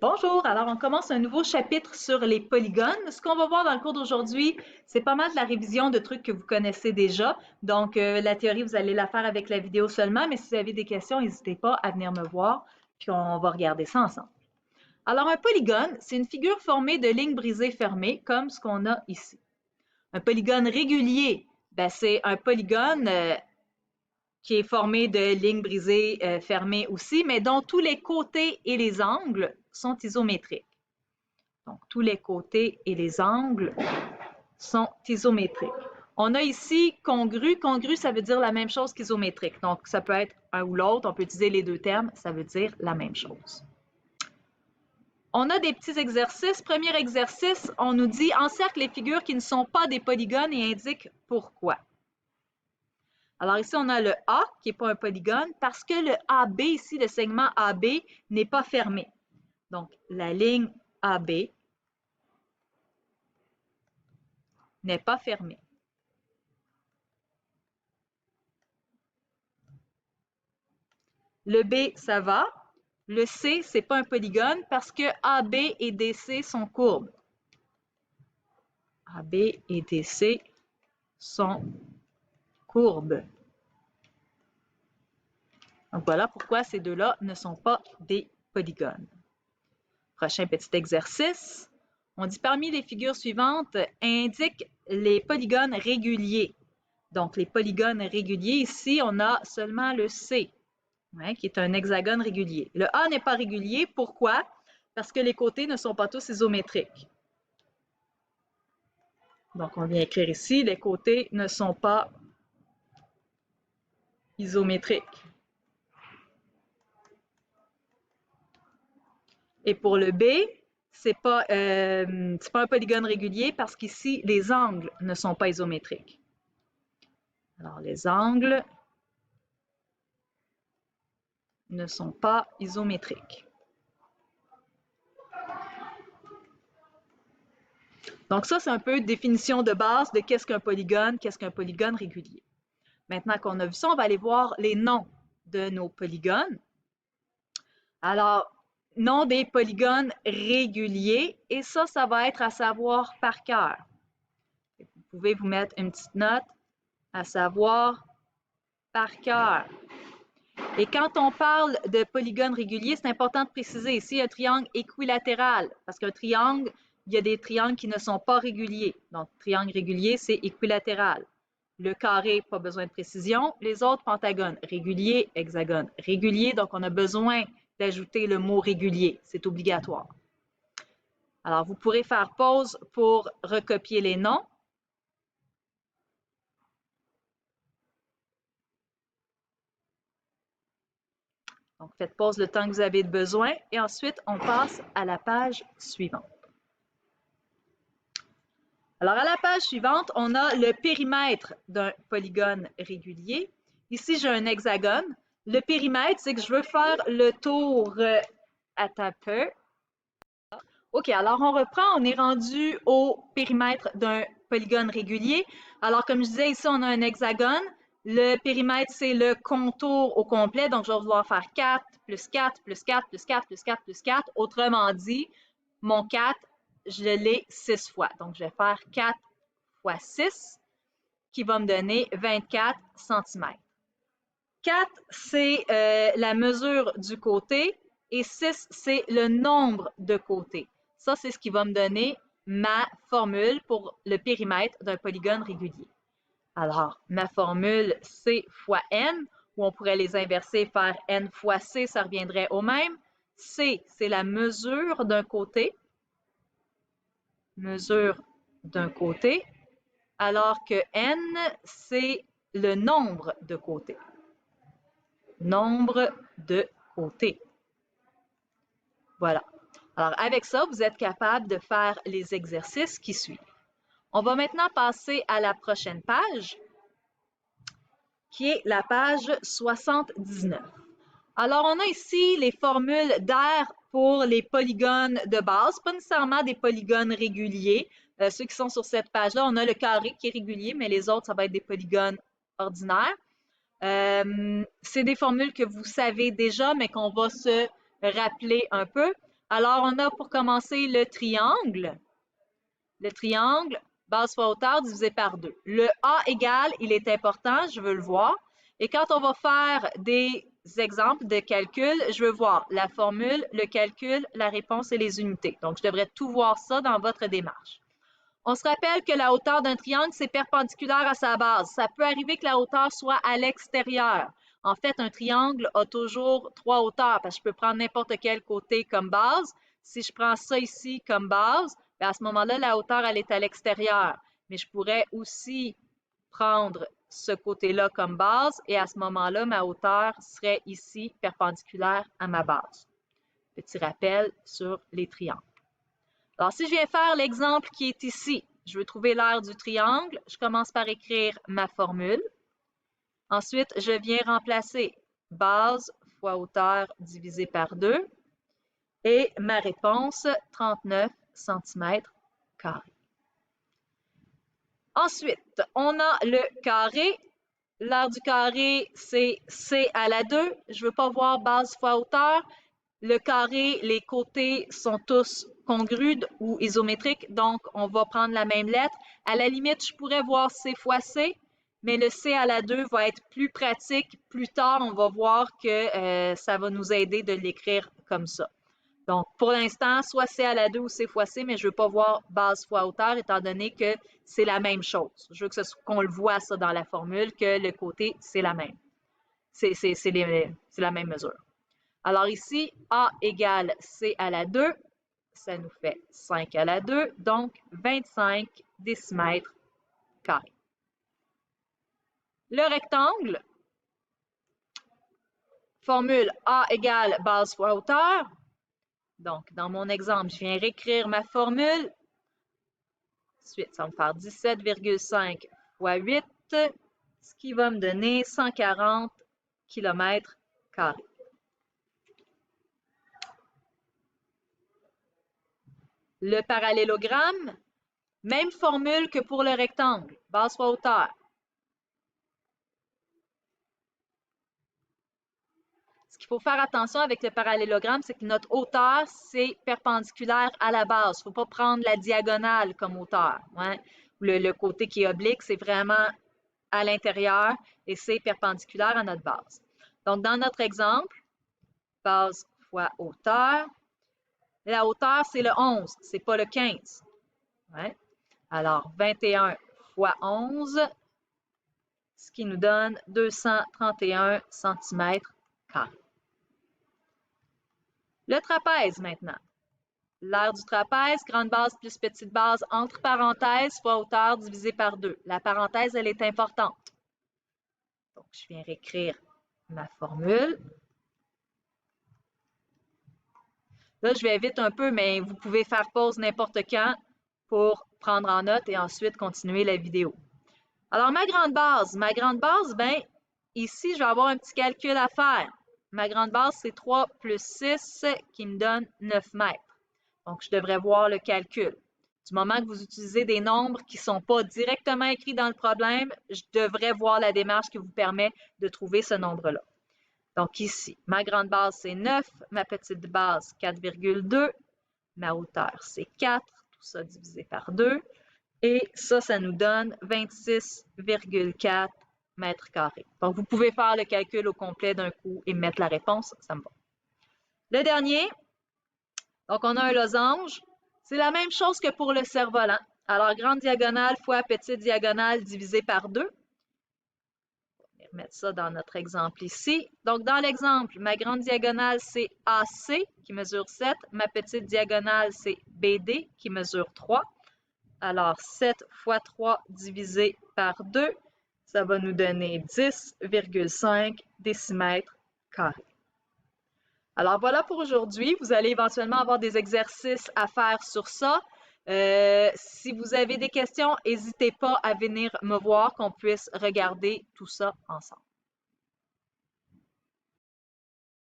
Bonjour, alors on commence un nouveau chapitre sur les polygones. Ce qu'on va voir dans le cours d'aujourd'hui, c'est pas mal de la révision de trucs que vous connaissez déjà. Donc, la théorie, vous allez la faire avec la vidéo seulement, mais si vous avez des questions, n'hésitez pas à venir me voir, puis on va regarder ça ensemble. Alors, un polygone, c'est une figure formée de lignes brisées fermées, comme ce qu'on a ici. Un polygone régulier, c'est un polygone qui est formé de lignes brisées fermées aussi, mais dont tous les côtés et les angles sont isométriques. Donc, tous les côtés et les angles sont isométriques. On a ici congru. Congru, ça veut dire la même chose qu'isométrique. Donc, ça peut être un ou l'autre. On peut utiliser les deux termes. Ça veut dire la même chose. On a des petits exercices. Premier exercice, on nous dit « Encercle les figures qui ne sont pas des polygones et indique pourquoi ». Alors ici, on a le A qui n'est pas un polygone parce que le AB ici, le segment AB, n'est pas fermé. Donc, la ligne AB n'est pas fermée. Le B, ça va. Le C, ce n'est pas un polygone parce que AB et DC sont courbes. AB et DC sont courbes. Donc voilà pourquoi ces deux-là ne sont pas des polygones. Prochain petit exercice. On dit parmi les figures suivantes, indique les polygones réguliers. Donc les polygones réguliers, ici, on a seulement le C, qui est un hexagone régulier. Le A n'est pas régulier. Pourquoi? Parce que les côtés ne sont pas tous isométriques. Donc, on vient écrire ici, les côtés ne sont pas isométriques. Et pour le B, c'est pas un polygone régulier parce qu'ici, les angles ne sont pas isométriques. Alors, les angles ne sont pas isométriques. Donc ça, c'est un peu une définition de base de qu'est-ce qu'un polygone régulier. Maintenant qu'on a vu ça, on va aller voir les noms de nos polygones. Alors, nom des polygones réguliers, et ça va être à savoir par cœur. Vous pouvez vous mettre une petite note à savoir par cœur. Et quand on parle de polygone régulier, c'est important de préciser ici un triangle équilatéral, parce qu'un triangle, il y a des triangles qui ne sont pas réguliers. Donc, triangle régulier, c'est équilatéral. Le carré, pas besoin de précision. Les autres pentagones, régulier, hexagone, régulier. Donc, on a besoin d'ajouter le mot régulier. C'est obligatoire. Alors, vous pourrez faire pause pour recopier les noms. Donc, faites pause le temps que vous avez besoin et ensuite, on passe à la page suivante. Alors, à la page suivante, on a le périmètre d'un polygone régulier. Ici, j'ai un hexagone. Le périmètre, c'est que je veux faire le tour à peu. OK, alors on reprend. On est rendu au périmètre d'un polygone régulier. Alors, comme je disais, ici, on a un hexagone. Le périmètre, c'est le contour au complet. Donc, je vais devoir faire 4 plus 4 plus 4 plus 4 plus 4 plus 4. Autrement dit, mon 4, je l'ai 6 fois. Donc, je vais faire 4 fois 6, qui va me donner 24 cm. 4, c'est la mesure du côté et 6, c'est le nombre de côtés. Ça, c'est ce qui va me donner ma formule pour le périmètre d'un polygone régulier. Alors, ma formule, C fois N, ou on pourrait les inverser, faire N fois C, ça reviendrait au même. C, c'est la mesure d'un côté. Mesure d'un côté. Alors que N, c'est le nombre de côtés. Nombre de côtés. Voilà. Alors, avec ça, vous êtes capable de faire les exercices qui suivent. On va maintenant passer à la prochaine page, qui est la page 79. Alors, on a ici les formules d'air pour les polygones de base, pas nécessairement des polygones réguliers. Ceux qui sont sur cette page-là, on a le carré qui est régulier, mais les autres, ça va être des polygones ordinaires. C'est des formules que vous savez déjà, mais qu'on va se rappeler un peu. Alors, on a pour commencer le triangle. Le triangle, base fois hauteur divisé par 2. Le A égale, il est important, je veux le voir. Et quand on va faire des exemples de calcul, je veux voir la formule, le calcul, la réponse et les unités. Donc, je devrais tout voir ça dans votre démarche. On se rappelle que la hauteur d'un triangle, c'est perpendiculaire à sa base. Ça peut arriver que la hauteur soit à l'extérieur. En fait, un triangle a toujours 3 hauteurs parce que je peux prendre n'importe quel côté comme base. Si je prends ça ici comme base, bien à ce moment-là, la hauteur, elle est à l'extérieur. Mais je pourrais aussi prendre ce côté-là comme base et à ce moment-là, ma hauteur serait ici perpendiculaire à ma base. Petit rappel sur les triangles. Alors, si je viens faire l'exemple qui est ici, je veux trouver l'aire du triangle, je commence par écrire ma formule. Ensuite, je viens remplacer base fois hauteur divisé par 2 et ma réponse, 39 cm². Ensuite, on a le carré. L'aire du carré, c'est C à la 2. Je ne veux pas voir base fois hauteur. Le carré, les côtés sont tous congrus ou isométriques, donc on va prendre la même lettre. À la limite, je pourrais voir C fois C, mais le C à la 2 va être plus pratique. Plus tard, on va voir que ça va nous aider de l'écrire comme ça. Donc, pour l'instant, soit C à la 2 ou C fois C, mais je ne veux pas voir base fois hauteur, étant donné que c'est la même chose. Je veux qu'on le voit ça dans la formule, que le côté, c'est la même. C'est la même mesure. Alors ici, A égale C à la 2, ça nous fait 5 à la 2, donc 25 décimètres carrés. Le rectangle, formule A égale base fois hauteur. Donc, dans mon exemple, je viens réécrire ma formule. Ensuite, ça va me faire 17,5 fois 8, ce qui va me donner 140 km². Le parallélogramme, même formule que pour le rectangle, base fois hauteur. Ce qu'il faut faire attention avec le parallélogramme, c'est que notre hauteur, c'est perpendiculaire à la base. Il ne faut pas prendre la diagonale comme hauteur. Hein? Le côté qui est oblique, c'est vraiment à l'intérieur et c'est perpendiculaire à notre base. Donc, dans notre exemple, base fois hauteur, la hauteur, c'est le 11, c'est pas le 15. Ouais. Alors, 21 fois 11, ce qui nous donne 231 cm². Le trapèze maintenant. L'aire du trapèze, grande base plus petite base, entre parenthèses, fois hauteur divisé par 2. La parenthèse, elle est importante. Donc, je viens réécrire ma formule. Là, je vais vite un peu, mais vous pouvez faire pause n'importe quand pour prendre en note et ensuite continuer la vidéo. Alors, ma grande base, ben, ici, je vais avoir un petit calcul à faire. Ma grande base, c'est 3 plus 6 qui me donne 9 mètres. Donc, je devrais voir le calcul. Du moment que vous utilisez des nombres qui ne sont pas directement écrits dans le problème, je devrais voir la démarche qui vous permet de trouver ce nombre-là. Donc ici, ma grande base, c'est 9, ma petite base, 4,2, ma hauteur, c'est 4, tout ça divisé par 2, et ça nous donne 26,4 mètres carrés. Donc, vous pouvez faire le calcul au complet d'un coup et mettre la réponse, ça me va. Le dernier, donc on a un losange. C'est la même chose que pour le cerf-volant. Alors, grande diagonale fois petite diagonale divisé par 2. On va remettre ça dans notre exemple ici. Donc, dans l'exemple, ma grande diagonale, c'est AC qui mesure 7. Ma petite diagonale, c'est BD qui mesure 3. Alors, 7 fois 3 divisé par 2, ça va nous donner 10,5 décimètres carrés. Alors, voilà pour aujourd'hui. Vous allez éventuellement avoir des exercices à faire sur ça. Si vous avez des questions, n'hésitez pas à venir me voir, qu'on puisse regarder tout ça ensemble.